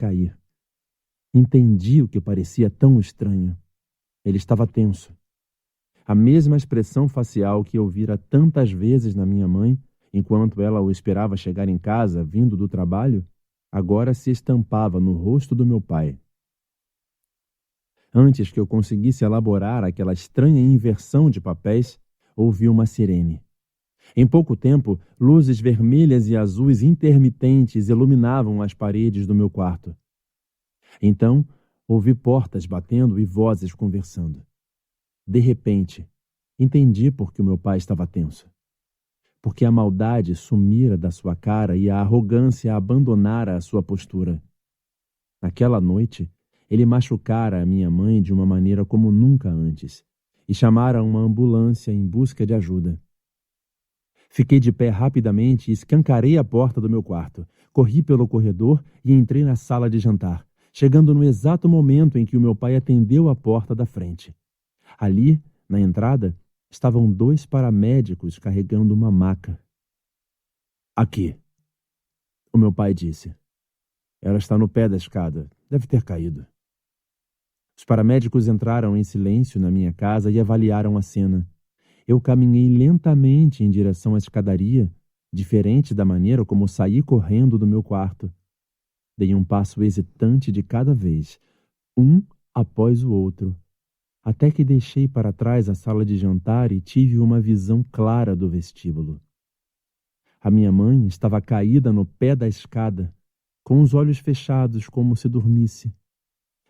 cair. Entendi o que parecia tão estranho. Ele estava tenso. A mesma expressão facial que eu vira tantas vezes na minha mãe, enquanto ela o esperava chegar em casa, vindo do trabalho, agora se estampava no rosto do meu pai. Antes que eu conseguisse elaborar aquela estranha inversão de papéis, ouvi uma sirene. Em pouco tempo, luzes vermelhas e azuis intermitentes iluminavam as paredes do meu quarto. Então, ouvi portas batendo e vozes conversando. De repente, entendi por que o meu pai estava tenso. Porque a maldade sumira da sua cara e a arrogância abandonara a sua postura. Naquela noite, ele machucara a minha mãe de uma maneira como nunca antes e chamara uma ambulância em busca de ajuda. Fiquei de pé rapidamente e escancarei a porta do meu quarto. Corri pelo corredor e entrei na sala de jantar, chegando no exato momento em que o meu pai atendeu a porta da frente. Ali, na entrada, estavam 2 paramédicos carregando uma maca. Aqui, o meu pai disse. Ela está no pé da escada, deve ter caído. Os paramédicos entraram em silêncio na minha casa e avaliaram a cena. Eu caminhei lentamente em direção à escadaria, diferente da maneira como saí correndo do meu quarto. Dei um passo hesitante de cada vez, um após o outro, até que deixei para trás a sala de jantar e tive uma visão clara do vestíbulo. A minha mãe estava caída no pé da escada, com os olhos fechados como se dormisse,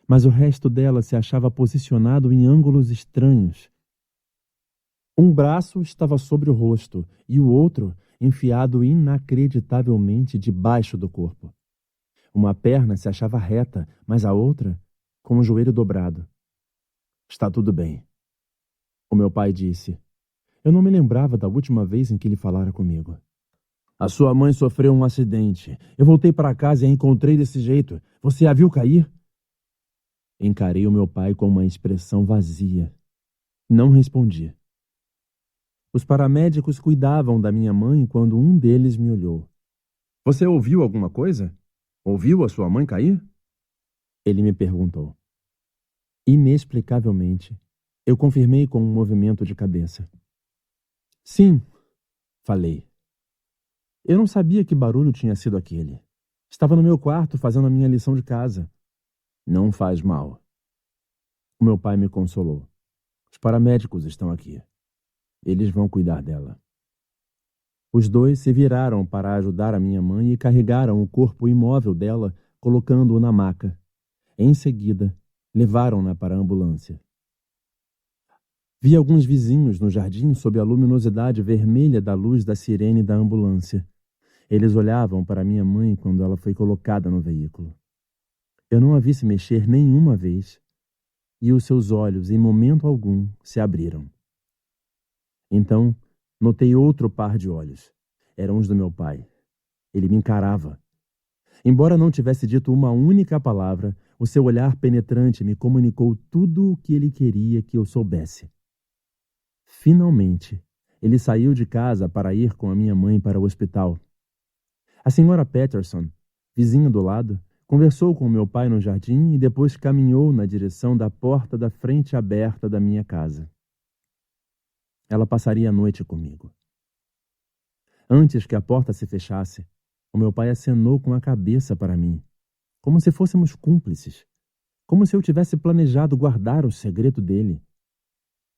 mas o resto dela se achava posicionado em ângulos estranhos. Um braço estava sobre o rosto e o outro enfiado inacreditavelmente debaixo do corpo. Uma perna se achava reta, mas a outra com o joelho dobrado. Está tudo bem, o meu pai disse. Eu não me lembrava da última vez em que ele falara comigo. A sua mãe sofreu um acidente. Eu voltei para casa e a encontrei desse jeito. Você a viu cair? Encarei o meu pai com uma expressão vazia. Não respondi. Os paramédicos cuidavam da minha mãe quando um deles me olhou. Você ouviu alguma coisa? Ouviu a sua mãe cair? Ele me perguntou. Inexplicavelmente, eu confirmei com um movimento de cabeça. Sim, falei. Eu não sabia que barulho tinha sido aquele. Estava no meu quarto fazendo a minha lição de casa. Não faz mal. O meu pai me consolou. Os paramédicos estão aqui. Eles vão cuidar dela. Os 2 se viraram para ajudar a minha mãe e carregaram o corpo imóvel dela, colocando-o na maca. Em seguida, levaram-na para a ambulância. Vi alguns vizinhos no jardim sob a luminosidade vermelha da luz da sirene da ambulância. Eles olhavam para minha mãe quando ela foi colocada no veículo. Eu não a vi se mexer nenhuma vez, e os seus olhos, em momento algum, se abriram. Então, notei outro par de olhos. Eram os do meu pai. Ele me encarava. Embora não tivesse dito uma única palavra, o seu olhar penetrante me comunicou tudo o que ele queria que eu soubesse. Finalmente, ele saiu de casa para ir com a minha mãe para o hospital. A senhora Patterson, vizinha do lado, conversou com meu pai no jardim e depois caminhou na direção da porta da frente aberta da minha casa. Ela passaria a noite comigo. Antes que a porta se fechasse, o meu pai acenou com a cabeça para mim, como se fôssemos cúmplices, como se eu tivesse planejado guardar o segredo dele,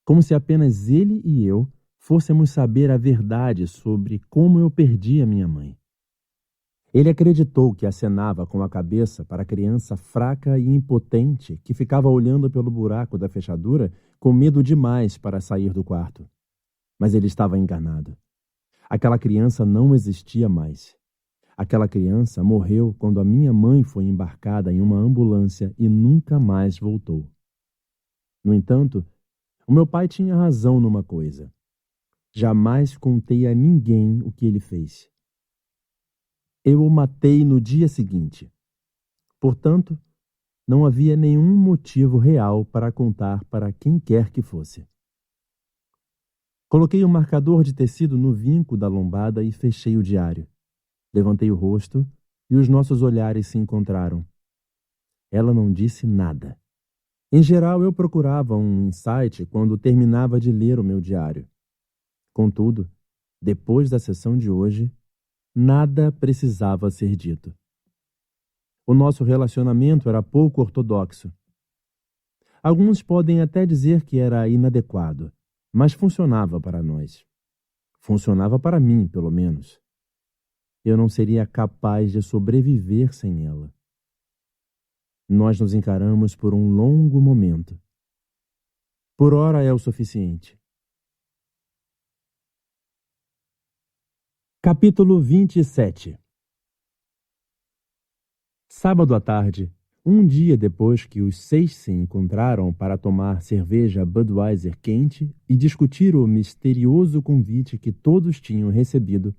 como se apenas ele e eu fôssemos saber a verdade sobre como eu perdi a minha mãe. Ele acreditou que acenava com a cabeça para a criança fraca e impotente que ficava olhando pelo buraco da fechadura com medo demais para sair do quarto. Mas ele estava enganado. Aquela criança não existia mais. Aquela criança morreu quando a minha mãe foi embarcada em uma ambulância e nunca mais voltou. No entanto, o meu pai tinha razão numa coisa. Jamais contei a ninguém o que ele fez. Eu o matei no dia seguinte. Portanto, não havia nenhum motivo real para contar para quem quer que fosse. Coloquei um marcador de tecido no vinco da lombada e fechei o diário. Levantei o rosto e os nossos olhares se encontraram. Ela não disse nada. Em geral, eu procurava um insight quando terminava de ler o meu diário. Contudo, depois da sessão de hoje, nada precisava ser dito. O nosso relacionamento era pouco ortodoxo. Alguns podem até dizer que era inadequado, mas funcionava para nós. Funcionava para mim, pelo menos. Eu não seria capaz de sobreviver sem ela. Nós nos encaramos por um longo momento. Por hora é o suficiente. Capítulo 27. Sábado à tarde, um dia depois que os 6 se encontraram para tomar cerveja Budweiser quente e discutir o misterioso convite que todos tinham recebido,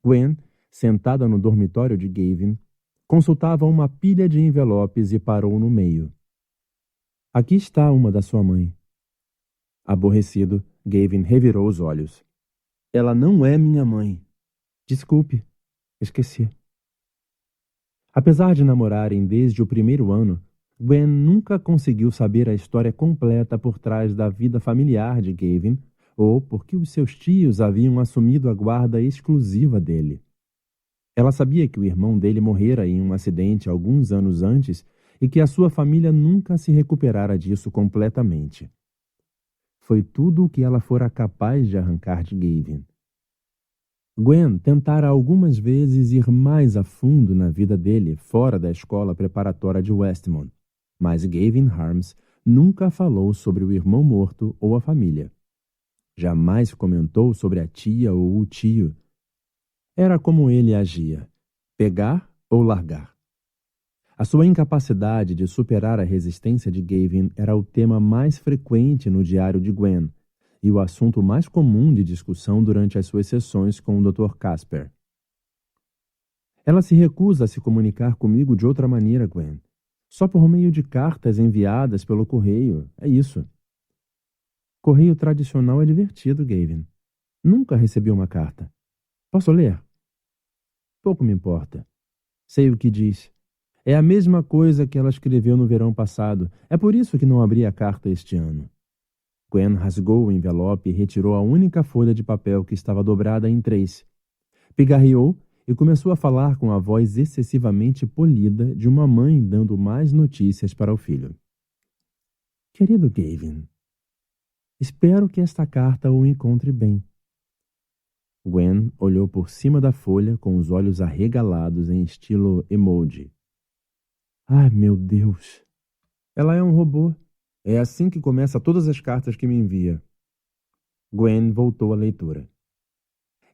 Gwen, sentada no dormitório de Gavin, consultava uma pilha de envelopes e parou no meio. Aqui está uma da sua mãe. Aborrecido, Gavin revirou os olhos. Ela não é minha mãe. Desculpe, esqueci. Apesar de namorarem desde o primeiro ano, Gwen nunca conseguiu saber a história completa por trás da vida familiar de Gavin ou porque os seus tios haviam assumido a guarda exclusiva dele. Ela sabia que o irmão dele morrera em um acidente alguns anos antes e que a sua família nunca se recuperara disso completamente. Foi tudo o que ela fora capaz de arrancar de Gavin. Gwen tentara algumas vezes ir mais a fundo na vida dele fora da escola preparatória de Westmont, mas Gavin Harms nunca falou sobre o irmão morto ou a família. Jamais comentou sobre a tia ou o tio. Era como ele agia: pegar ou largar. A sua incapacidade de superar a resistência de Gavin era o tema mais frequente no diário de Gwen e o assunto mais comum de discussão durante as suas sessões com o Dr. Casper. Ela se recusa a se comunicar comigo de outra maneira, Gwen. Só por meio de cartas enviadas pelo correio. É isso. Correio tradicional é divertido, Gavin. Nunca recebi uma carta. Posso ler? Pouco me importa. Sei o que diz. É a mesma coisa que ela escreveu no verão passado. É por isso que não abri a carta este ano. Gwen rasgou o envelope e retirou a única folha de papel que estava dobrada em 3. Pigarreou e começou a falar com a voz excessivamente polida de uma mãe dando mais notícias para o filho. Querido Gavin, espero que esta carta o encontre bem. Gwen olhou por cima da folha com os olhos arregalados em estilo emoji. Ai, meu Deus! Ela é um robô. É assim que começa todas as cartas que me envia. Gwen voltou à leitura.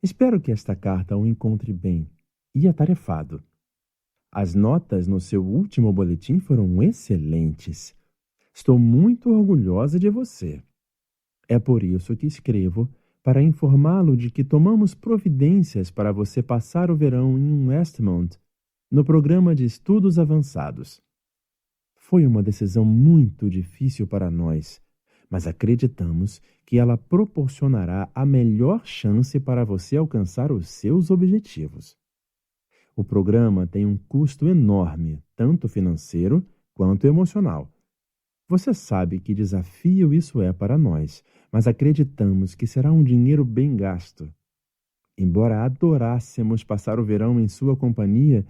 Espero que esta carta o encontre bem e atarefado. As notas no seu último boletim foram excelentes. Estou muito orgulhosa de você. É por isso que escrevo, para informá-lo de que tomamos providências para você passar o verão em Westmont, no programa de estudos avançados. Foi uma decisão muito difícil para nós, mas acreditamos que ela proporcionará a melhor chance para você alcançar os seus objetivos. O programa tem um custo enorme, tanto financeiro quanto emocional. Você sabe que desafio isso é para nós, mas acreditamos que será um dinheiro bem gasto. Embora adorássemos passar o verão em sua companhia,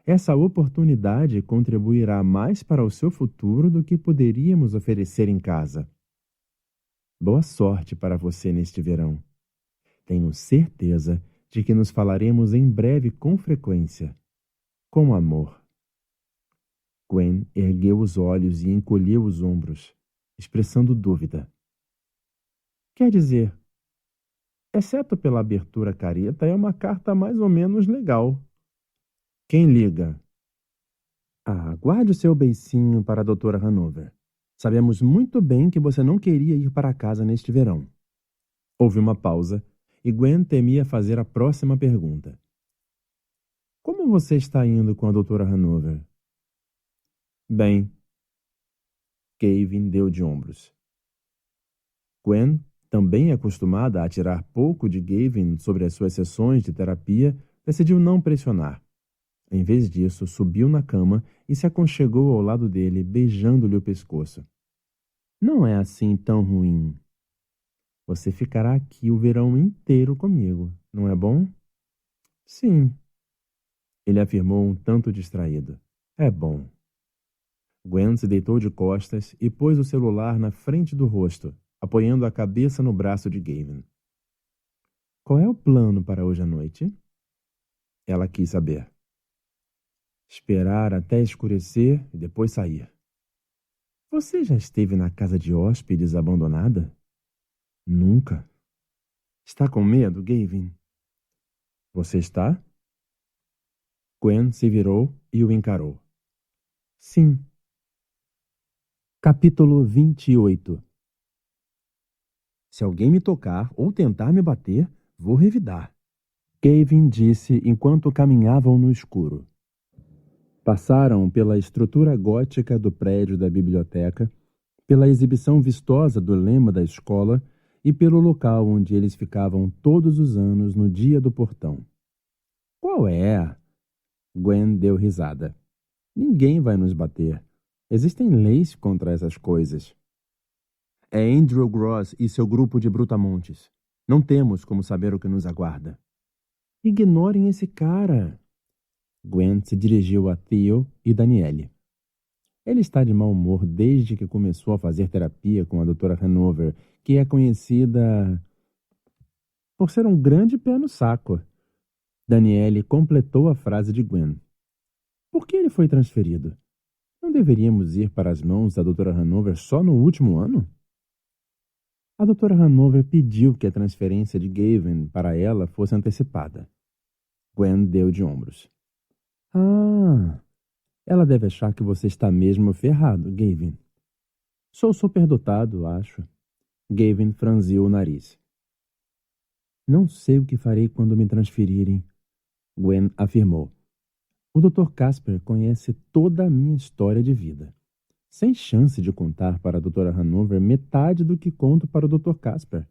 essa oportunidade contribuirá mais para o seu futuro do que poderíamos oferecer em casa. Boa sorte para você neste verão. Tenho certeza de que nos falaremos em breve com frequência. Com amor. Gwen ergueu os olhos e encolheu os ombros, expressando dúvida. Quer dizer, exceto pela abertura careta, é uma carta mais ou menos legal. Quem liga? Guarde o seu beicinho para a doutora Hanover. Sabemos muito bem que você não queria ir para casa neste verão. Houve uma pausa e Gwen temia fazer a próxima pergunta. Como você está indo com a doutora Hanover? Bem. Gavin deu de ombros. Gwen, também acostumada a tirar pouco de Gavin sobre as suas sessões de terapia, decidiu não pressionar. Em vez disso, subiu na cama e se aconchegou ao lado dele, beijando-lhe o pescoço. Não é assim tão ruim. Você ficará aqui o verão inteiro comigo, não é bom? Sim, ele afirmou um tanto distraído. É bom. Gwen se deitou de costas e pôs o celular na frente do rosto, apoiando a cabeça no braço de Gavin. Qual é o plano para hoje à noite? Ela quis saber. Esperar até escurecer e depois sair. Você já esteve na casa de hóspedes abandonada? Nunca. Está com medo, Gavin? Você está? Gwen se virou e o encarou. Sim. Capítulo 28. Se alguém me tocar ou tentar me bater, vou revidar, Gavin disse enquanto caminhavam no escuro. Passaram pela estrutura gótica do prédio da biblioteca, pela exibição vistosa do lema da escola e pelo local onde eles ficavam todos os anos no dia do portão. Qual é? Gwen deu risada. Ninguém vai nos bater. Existem leis contra essas coisas. É Andrew Gross e seu grupo de brutamontes. Não temos como saber o que nos aguarda. Ignorem esse cara. Gwen se dirigiu a Theo e Danielle. Ele está de mau humor desde que começou a fazer terapia com a Dra. Hanover, que é conhecida por ser um grande pé no saco. Danielle completou a frase de Gwen. Por que ele foi transferido? Não deveríamos ir para as mãos da Dra. Hanover só no último ano? A Dra. Hanover pediu que a transferência de Gavin para ela fosse antecipada. Gwen deu de ombros. Ah, ela deve achar que você está mesmo ferrado, Gavin. Sou superdotado, acho. Gavin franziu o nariz. Não sei o que farei quando me transferirem, Gwen afirmou. O Dr. Casper conhece toda a minha história de vida. Sem chance de contar para a Dra. Hanover metade do que conto para o Dr. Casper.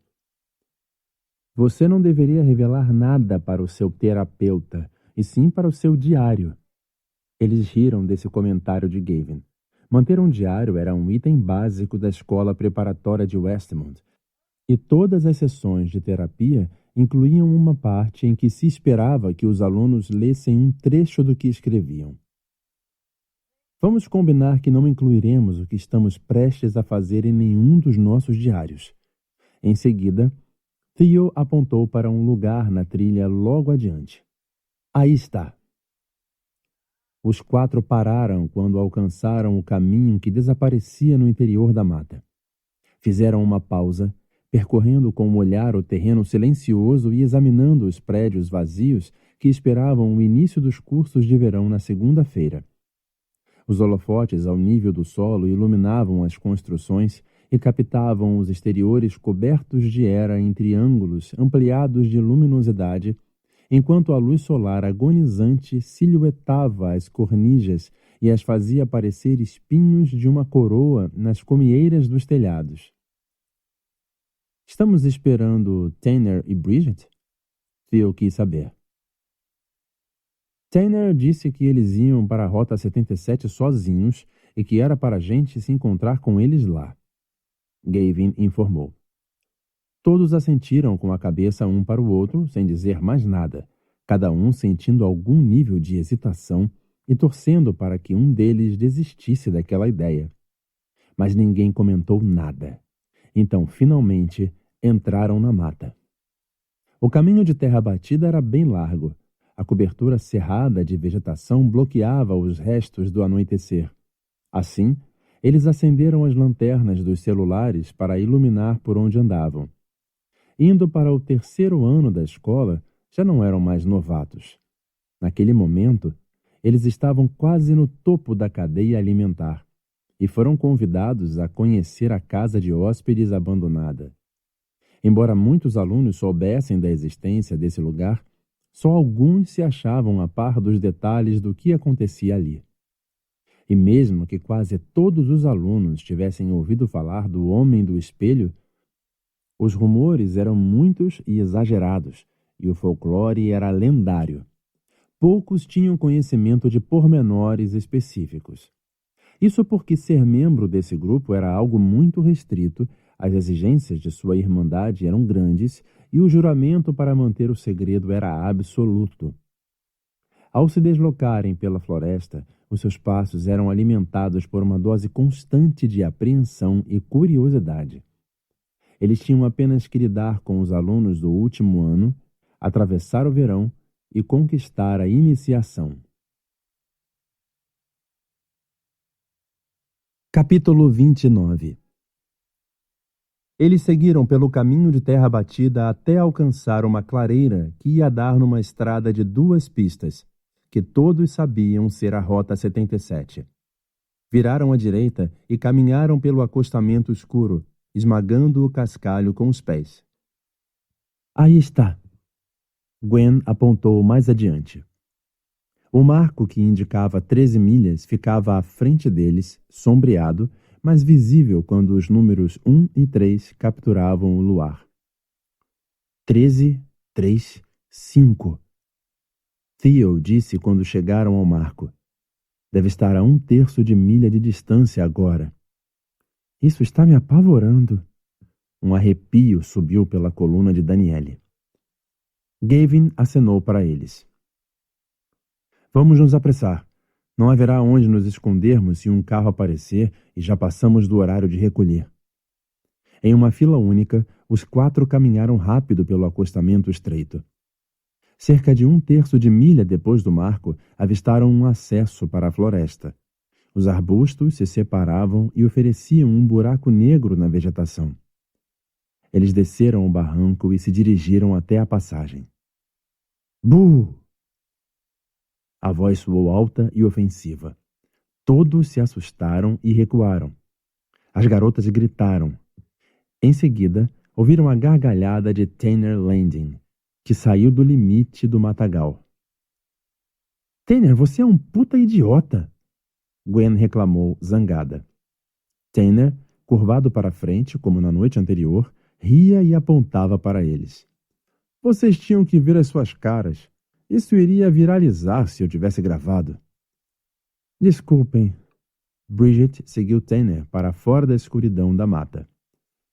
Você não deveria revelar nada para o seu terapeuta, e sim para o seu diário. Eles riram desse comentário de Gavin. Manter um diário era um item básico da escola preparatória de Westmont, e todas as sessões de terapia incluíam uma parte em que se esperava que os alunos lessem um trecho do que escreviam. Vamos combinar que não incluiremos o que estamos prestes a fazer em nenhum dos nossos diários. Em seguida, Theo apontou para um lugar na trilha logo adiante. Aí está. Os 4 pararam quando alcançaram o caminho que desaparecia no interior da mata. Fizeram uma pausa, percorrendo com o olhar o terreno silencioso e examinando os prédios vazios que esperavam o início dos cursos de verão na segunda-feira. Os holofotes ao nível do solo iluminavam as construções e captavam os exteriores cobertos de era em triângulos ampliados de luminosidade, enquanto a luz solar agonizante silhuetava as cornijas e as fazia parecer espinhos de uma coroa nas comieiras dos telhados. Estamos esperando Tanner e Bridget? Theo quis saber. Tanner disse que eles iam para a Rota 77 sozinhos e que era para a gente se encontrar com eles lá. Gavin informou. Todos assentiram com a cabeça um para o outro, sem dizer mais nada, cada um sentindo algum nível de hesitação e torcendo para que um deles desistisse daquela ideia. Mas ninguém comentou nada. Então, finalmente, entraram na mata. O caminho de terra batida era bem largo. A cobertura cerrada de vegetação bloqueava os restos do anoitecer. Assim, eles acenderam as lanternas dos celulares para iluminar por onde andavam. Indo para o 3º ano da escola, já não eram mais novatos. Naquele momento, eles estavam quase no topo da cadeia alimentar e foram convidados a conhecer a casa de hóspedes abandonada. Embora muitos alunos soubessem da existência desse lugar, só alguns se achavam a par dos detalhes do que acontecia ali. E mesmo que quase todos os alunos tivessem ouvido falar do Homem do Espelho, os rumores eram muitos e exagerados, e o folclore era lendário. poucos tinham conhecimento de pormenores específicos. Isso porque ser membro desse grupo era algo muito restrito, as exigências de sua irmandade eram grandes e o juramento para manter o segredo era absoluto. Ao se deslocarem pela floresta, os seus passos eram alimentados por uma dose constante de apreensão e curiosidade. Eles tinham apenas que lidar com os alunos do último ano, atravessar o verão e conquistar a iniciação. Capítulo 29. Eles seguiram pelo caminho de terra batida até alcançar uma clareira que ia dar numa estrada de 2 pistas, que todos sabiam ser a Rota 77. Viraram à direita e caminharam pelo acostamento escuro, esmagando o cascalho com os pés. Aí está. Gwen apontou mais adiante. O marco que indicava 13 milhas ficava à frente deles, sombreado, mas visível quando os números 1 e 3 capturavam o luar. 13, 3, 5. Theo disse quando chegaram ao marco. Deve estar a 1/3 de milha de distância agora. Isso está me apavorando. Um arrepio subiu pela coluna de Daniele. Gavin acenou para eles. Vamos nos apressar. Não haverá onde nos escondermos se um carro aparecer e já passamos do horário de recolher. Em uma fila única, os 4 caminharam rápido pelo acostamento estreito. Cerca de 1/3 de milha depois do marco, avistaram um acesso para a floresta. Os arbustos se separavam e ofereciam um buraco negro na vegetação. Eles desceram o barranco e se dirigiram até a passagem. Buh! A voz soou alta e ofensiva. Todos se assustaram e recuaram. As garotas gritaram. Em seguida, ouviram a gargalhada de Tanner Landing, que saiu do limite do matagal. Tanner, você é um puta idiota! Gwen reclamou, zangada. Tanner, curvado para frente, como na noite anterior, ria e apontava para eles. Vocês tinham que ver as suas caras. Isso iria viralizar se eu tivesse gravado. Desculpem. Bridget seguiu Tanner para fora da escuridão da mata.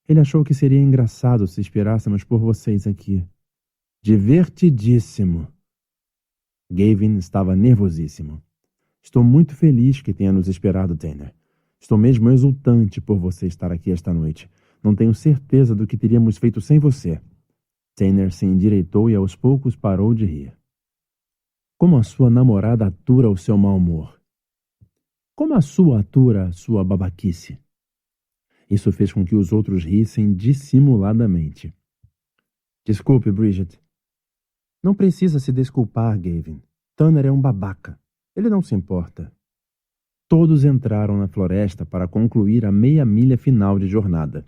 Ele achou que seria engraçado se esperássemos por vocês aqui. Divertidíssimo. Gavin estava nervosíssimo. Estou muito feliz que tenha nos esperado, Tanner. Estou mesmo exultante por você estar aqui esta noite. Não tenho certeza do que teríamos feito sem você. Tanner se endireitou e aos poucos parou de rir. Como a sua namorada atura o seu mau humor? Como a sua atura a sua babaquice? Isso fez com que os outros rissem dissimuladamente. Desculpe, Bridget. Não precisa se desculpar, Gavin. Tanner é um babaca. Ele não se importa. Todos entraram na floresta para concluir a meia milha final de jornada.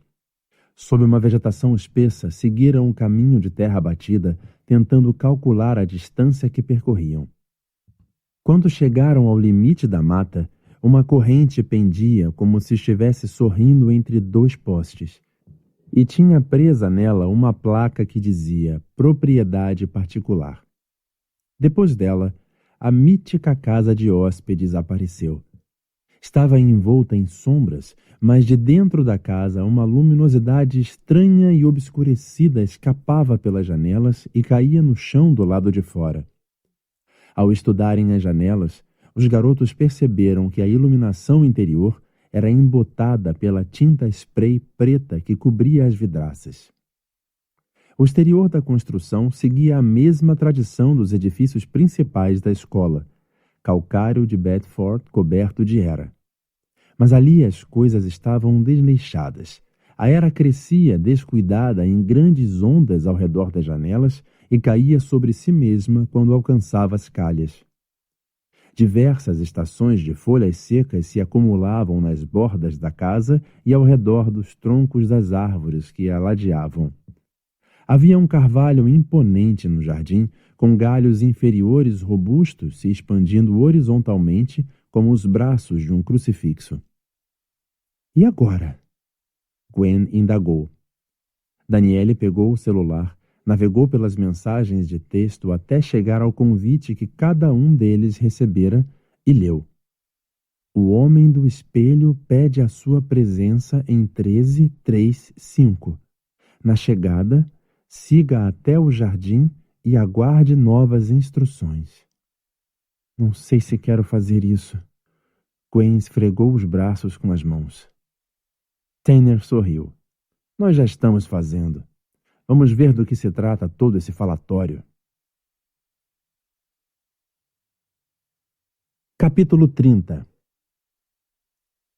Sob uma vegetação espessa, seguiram um caminho de terra batida, tentando calcular a distância que percorriam. Quando chegaram ao limite da mata, uma corrente pendia como se estivesse sorrindo entre 2 postes, e tinha presa nela uma placa que dizia propriedade particular. Depois dela, a mítica casa de hóspedes apareceu. Estava envolta em sombras, mas de dentro da casa uma luminosidade estranha e obscurecida escapava pelas janelas e caía no chão do lado de fora. Ao estudarem as janelas, os garotos perceberam que a iluminação interior era embotada pela tinta spray preta que cobria as vidraças. O exterior da construção seguia a mesma tradição dos edifícios principais da escola, calcário de Bedford coberto de era. Mas ali as coisas estavam desleixadas. A era crescia descuidada em grandes ondas ao redor das janelas e caía sobre si mesma quando alcançava as calhas. Diversas estações de folhas secas se acumulavam nas bordas da casa e ao redor dos troncos das árvores que a ladeavam. Havia um carvalho imponente no jardim, com galhos inferiores robustos se expandindo horizontalmente como os braços de um crucifixo. E agora? Gwen indagou. Daniele pegou o celular, Navegou pelas mensagens de texto até chegar ao convite que cada um deles recebera e leu. O homem do espelho pede a sua presença em 13:3:5. Na chegada, siga até o jardim e aguarde novas instruções. Não sei se quero fazer isso. Gwen esfregou os braços com as mãos. Tanner sorriu. Nós já estamos fazendo. Vamos ver do que se trata todo esse falatório. Capítulo 30.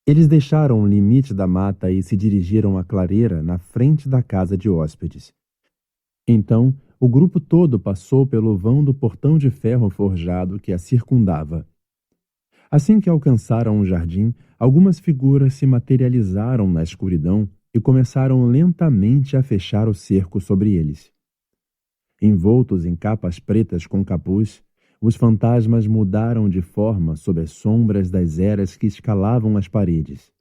Eles deixaram o limite da mata e se dirigiram à clareira na frente da casa de hóspedes. Então, o grupo todo passou pelo vão do portão de ferro forjado que a circundava. Assim que alcançaram o jardim, algumas figuras se materializaram na escuridão e começaram lentamente a fechar o cerco sobre eles. Envoltos em capas pretas com capuz, os fantasmas mudaram de forma sob as sombras das eras que escalavam as paredes.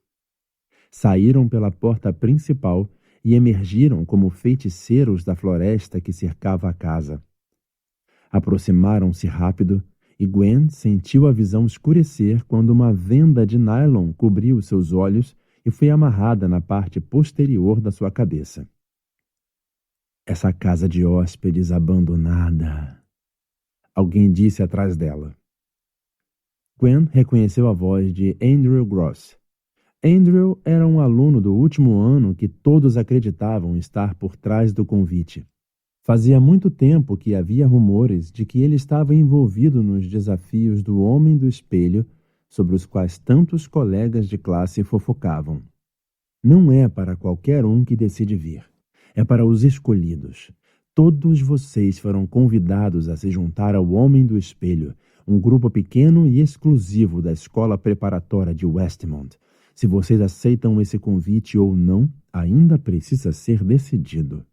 Saíram pela porta principal e emergiram como feiticeiros da floresta que cercava a casa. Aproximaram-se rápido e Gwen sentiu a visão escurecer quando uma venda de nylon cobriu seus olhos e foi amarrada na parte posterior da sua cabeça. Essa casa de hóspedes abandonada. Alguém disse atrás dela. Gwen reconheceu a voz de Andrew Gross. Andrew era um aluno do último ano que todos acreditavam estar por trás do convite. Fazia muito tempo que havia rumores de que ele estava envolvido nos desafios do Homem do Espelho, sobre os quais tantos colegas de classe fofocavam. Não é para qualquer um que decide vir. É para os escolhidos. Todos vocês foram convidados a se juntar ao Homem do Espelho, um grupo pequeno e exclusivo da escola preparatória de Westmont. Se vocês aceitam esse convite ou não, ainda precisa ser decidido.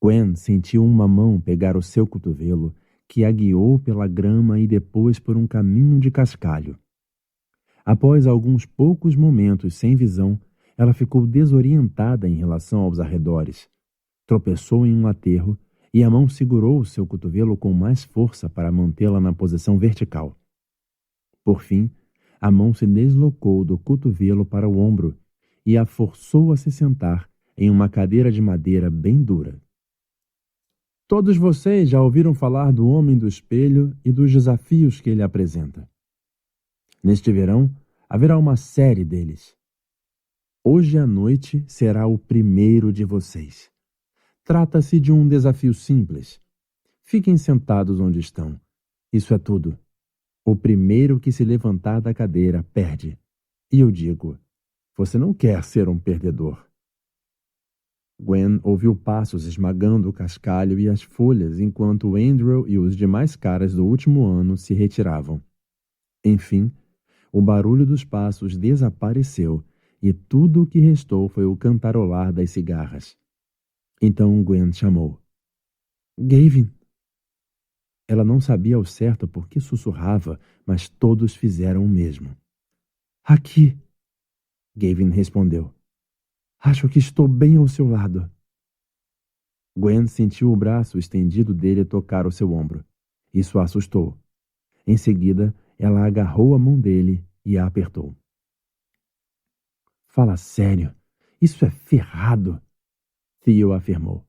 Gwen sentiu uma mão pegar o seu cotovelo, que a guiou pela grama e depois por um caminho de cascalho. Após alguns poucos momentos sem visão, ela ficou desorientada em relação aos arredores. Tropeçou em um aterro e a mão segurou o seu cotovelo com mais força para mantê-la na posição vertical. Por fim, a mão se deslocou do cotovelo para o ombro e a forçou a se sentar em uma cadeira de madeira bem dura. Todos vocês já ouviram falar do Homem do Espelho e dos desafios que ele apresenta. Neste verão, haverá uma série deles. Hoje à noite será o primeiro de vocês. Trata-se de um desafio simples. Fiquem sentados onde estão. Isso é tudo. O primeiro que se levantar da cadeira perde. E eu digo, você não quer ser um perdedor. Gwen ouviu passos esmagando o cascalho e as folhas enquanto Andrew e os demais caras do último ano se retiravam. Enfim, o barulho dos passos desapareceu e tudo o que restou foi o cantarolar das cigarras. Então Gwen chamou. Gavin. Ela não sabia ao certo por que sussurrava, mas todos fizeram o mesmo. Aqui. Gavin respondeu. Acho que estou bem ao seu lado. Gwen sentiu o braço estendido dele tocar o seu ombro. Isso a assustou. Em seguida, ela agarrou a mão dele e a apertou. Fala sério. Isso é ferrado, Theo afirmou.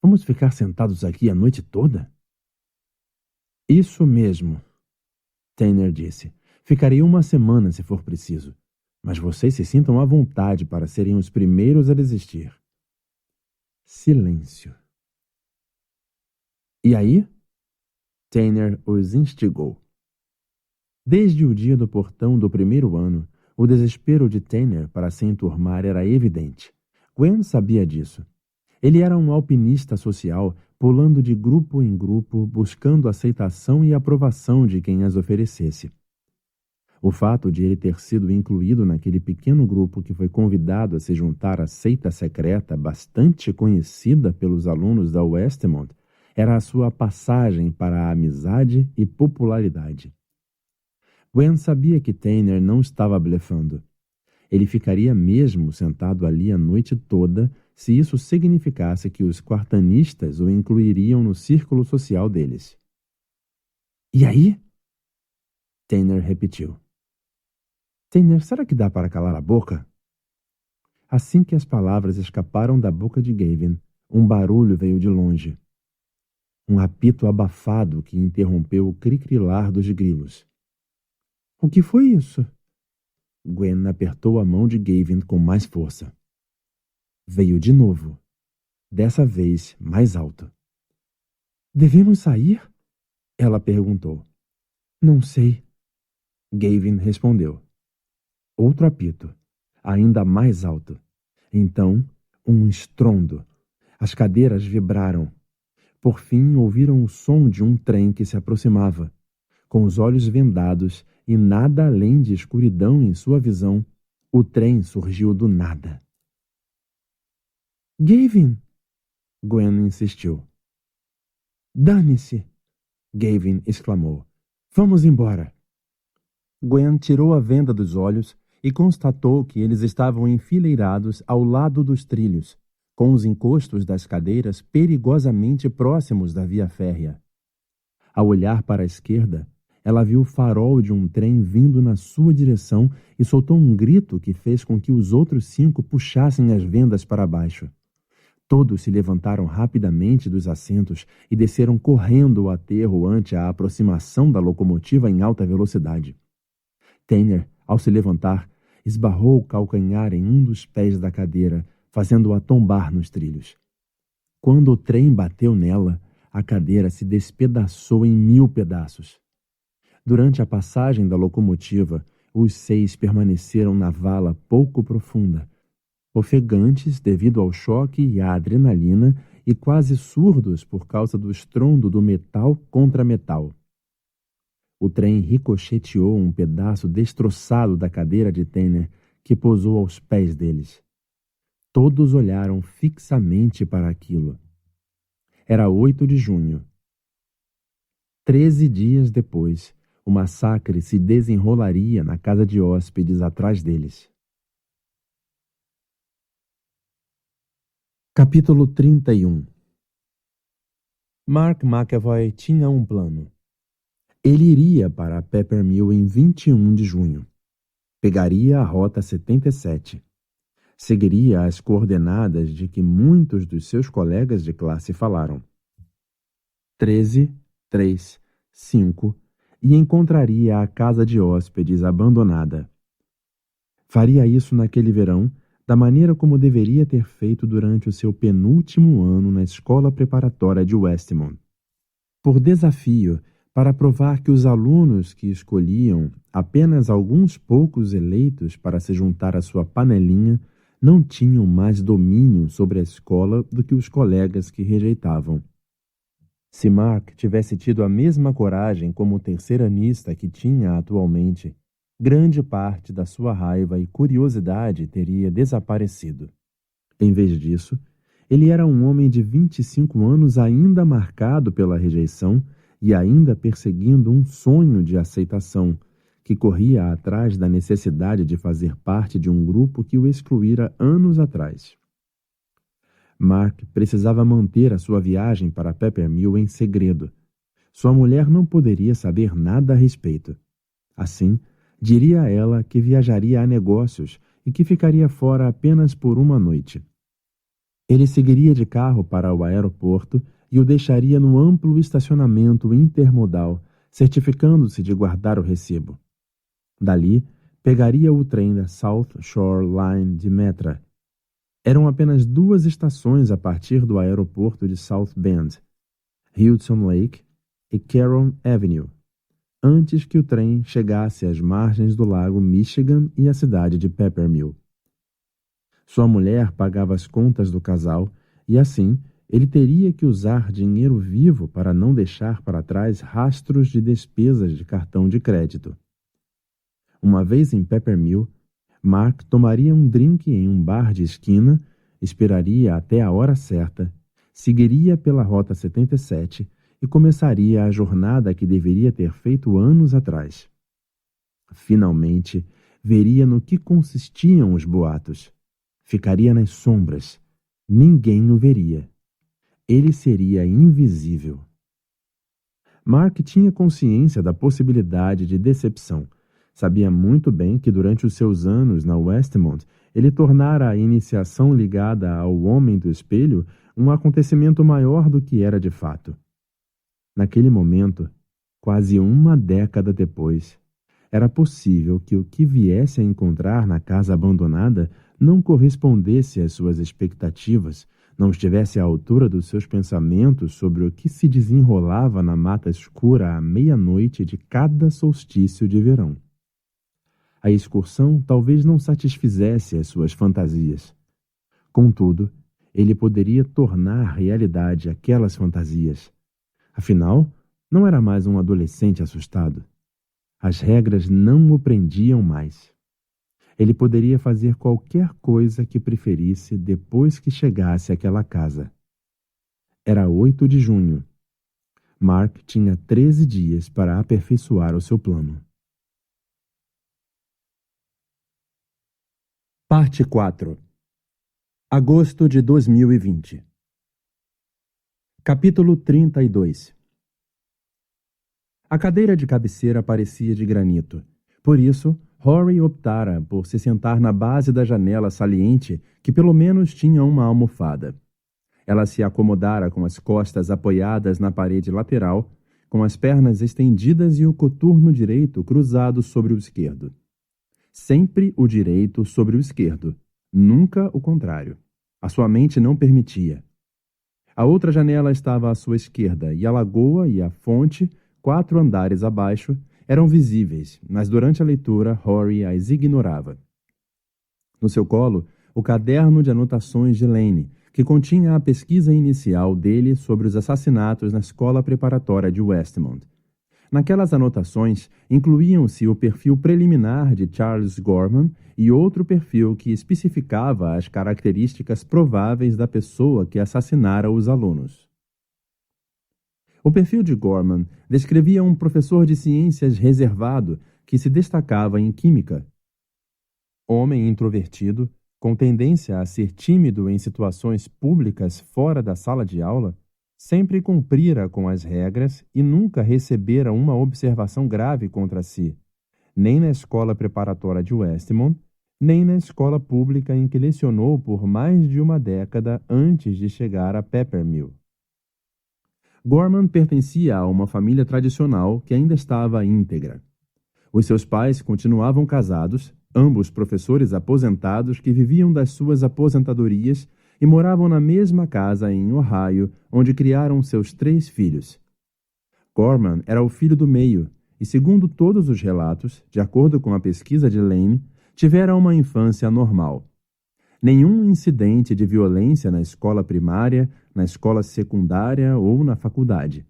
Vamos ficar sentados aqui a noite toda? Isso mesmo, Tanner disse. Ficarei uma semana se for preciso. Mas vocês se sintam à vontade para serem os primeiros a desistir. Silêncio. E aí? Tanner os instigou. Desde o dia do portão do primeiro ano, o desespero de Tanner para se enturmar era evidente. Gwen sabia disso. Ele era um alpinista social, pulando de grupo em grupo, buscando aceitação e aprovação de quem as oferecesse. O fato de ele ter sido incluído naquele pequeno grupo que foi convidado a se juntar à seita secreta bastante conhecida pelos alunos da Westmont era a sua passagem para a amizade e popularidade. Gwen sabia que Tanner não estava blefando. Ele ficaria mesmo sentado ali a noite toda se isso significasse que os quartanistas o incluiriam no círculo social deles. E aí? Tanner repetiu. Tanner, será que dá para calar a boca? Assim que as palavras escaparam da boca de Gavin, um barulho veio de longe. Um apito abafado que interrompeu o cricrilar dos grilos. O que foi isso? Gwen apertou a mão de Gavin com mais força. Veio de novo, dessa vez mais alto. Devemos sair? Ela perguntou. Não sei. Gavin respondeu. Outro apito, ainda mais alto. Então, um estrondo. As cadeiras vibraram. Por fim, ouviram o som de um trem que se aproximava. Com os olhos vendados e nada além de escuridão em sua visão, o trem surgiu do nada. Gavin! Gwen insistiu. Dane-se! Gavin exclamou. Vamos embora! Gwen tirou a venda dos olhos e constatou que eles estavam enfileirados ao lado dos trilhos, com os encostos das cadeiras perigosamente próximos da via férrea. Ao olhar para a esquerda, ela viu o farol de um trem vindo na sua direção e soltou um grito que fez com que os outros 5 puxassem as vendas para baixo. Todos se levantaram rapidamente dos assentos e desceram correndo o aterro ante a aproximação da locomotiva em alta velocidade. Tanner, ao se levantar, esbarrou o calcanhar em um dos pés da cadeira, fazendo-a tombar nos trilhos. Quando o trem bateu nela, a cadeira se despedaçou em 1000 pedaços. Durante a passagem da locomotiva, os 6 permaneceram na vala pouco profunda, ofegantes devido ao choque e à adrenalina e quase surdos por causa do estrondo do metal contra metal. O trem ricocheteou um pedaço destroçado da cadeira de Tanner, que pousou aos pés deles. Todos olharam fixamente para aquilo. Era 8 de junho. 13 dias depois, o massacre se desenrolaria na casa de hóspedes atrás deles. Capítulo 31. Mark McAvoy tinha um plano. Ele iria para Peppermill em 21 de junho. Pegaria a Rota 77. Seguiria as coordenadas de que muitos dos seus colegas de classe falaram. 13, 3, 5, e encontraria a casa de hóspedes abandonada. Faria isso naquele verão, da maneira como deveria ter feito durante o seu penúltimo ano na escola preparatória de Westmont. Por desafio, para provar que os alunos que escolhiam apenas alguns poucos eleitos para se juntar à sua panelinha não tinham mais domínio sobre a escola do que os colegas que rejeitavam. Se Mark tivesse tido a mesma coragem como o terceiranista que tinha atualmente, grande parte da sua raiva e curiosidade teria desaparecido. Em vez disso, ele era um homem de 25 anos ainda marcado pela rejeição e ainda perseguindo um sonho de aceitação, que corria atrás da necessidade de fazer parte de um grupo que o excluíra anos atrás. Mark precisava manter a sua viagem para Peppermill em segredo. Sua mulher não poderia saber nada a respeito. Assim, diria a ela que viajaria a negócios e que ficaria fora apenas por uma noite. Ele seguiria de carro para o aeroporto e o deixaria no amplo estacionamento intermodal, certificando-se de guardar o recibo. Dali, pegaria o trem da South Shore Line de Metra. Eram apenas 2 estações a partir do aeroporto de South Bend, Hudson Lake e Caron Avenue, antes que o trem chegasse às margens do lago Michigan e à cidade de Peppermill. Sua mulher pagava as contas do casal e, assim, ele teria que usar dinheiro vivo para não deixar para trás rastros de despesas de cartão de crédito. Uma vez em Peppermill, Mark tomaria um drink em um bar de esquina, esperaria até a hora certa, seguiria pela Rota 77 e começaria a jornada que deveria ter feito anos atrás. Finalmente, veria no que consistiam os boatos. Ficaria nas sombras, Ninguém o veria. Ele seria invisível. Mark tinha consciência da possibilidade de decepção. Sabia muito bem que durante os seus anos na Westmont, ele tornara a iniciação ligada ao Homem do Espelho um acontecimento maior do que era de fato. Naquele momento, quase uma década depois, era possível que o que viesse a encontrar na casa abandonada não correspondesse às suas expectativas, não estivesse à altura dos seus pensamentos sobre o que se desenrolava na mata escura à meia-noite de cada solstício de verão. A excursão talvez não satisfizesse as suas fantasias. Contudo, ele poderia tornar realidade aquelas fantasias. Afinal, não era mais um adolescente assustado. As regras não o prendiam mais. Ele poderia fazer qualquer coisa que preferisse depois que chegasse àquela casa. Era 8 de junho. Mark tinha 13 dias para aperfeiçoar o seu plano. Parte 4. Agosto de 2020. Capítulo 32. A cadeira de cabeceira parecia de granito. Por isso, Rory optara por se sentar na base da janela saliente, que pelo menos tinha uma almofada. Ela se acomodara com as costas apoiadas na parede lateral, com as pernas estendidas e o coturno direito cruzado sobre o esquerdo. Sempre o direito sobre o esquerdo, nunca o contrário. A sua mente não permitia. A outra janela estava à sua esquerda e a lagoa e a fonte, 4 andares abaixo, eram visíveis, mas durante a leitura Rory as ignorava. No seu colo, o caderno de anotações de Lane, que continha a pesquisa inicial dele sobre os assassinatos na escola preparatória de Westmont. Naquelas anotações, incluíam-se o perfil preliminar de Charles Gorman e outro perfil que especificava as características prováveis da pessoa que assassinara os alunos. O perfil de Gorman descrevia um professor de ciências reservado que se destacava em química. Homem introvertido, com tendência a ser tímido em situações públicas fora da sala de aula, sempre cumprira com as regras e nunca recebera uma observação grave contra si, nem na escola preparatória de Westmont, nem na escola pública em que lecionou por mais de uma década antes de chegar a Peppermill. Gorman pertencia a uma família tradicional que ainda estava íntegra. Os seus pais continuavam casados, ambos professores aposentados que viviam das suas aposentadorias e moravam na mesma casa em Ohio, onde criaram seus 3 filhos. Gorman era o filho do meio e, segundo todos os relatos, de acordo com a pesquisa de Lane, tivera uma infância normal. Nenhum incidente de violência na escola primária, na escola secundária ou na faculdade.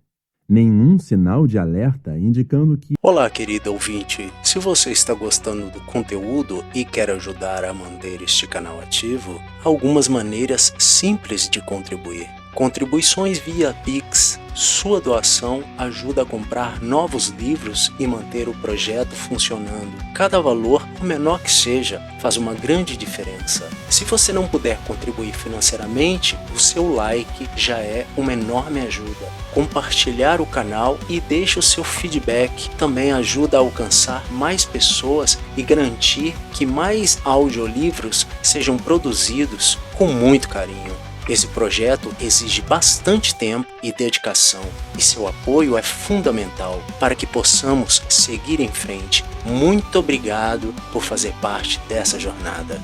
Nenhum sinal de alerta indicando que... Olá, querido ouvinte. Se você está gostando do conteúdo e quer ajudar a manter este canal ativo, há algumas maneiras simples de contribuir. Contribuições via Pix. Sua doação ajuda a comprar novos livros e manter o projeto funcionando. Cada valor, o menor que seja, faz uma grande diferença. Se você não puder contribuir financeiramente, o seu like já é uma enorme ajuda. Compartilhar o canal e deixe o seu feedback também ajuda a alcançar mais pessoas e garantir que mais audiolivros sejam produzidos com muito carinho. Esse projeto exige bastante tempo e dedicação, e seu apoio é fundamental para que possamos seguir em frente. Muito obrigado por fazer parte dessa jornada.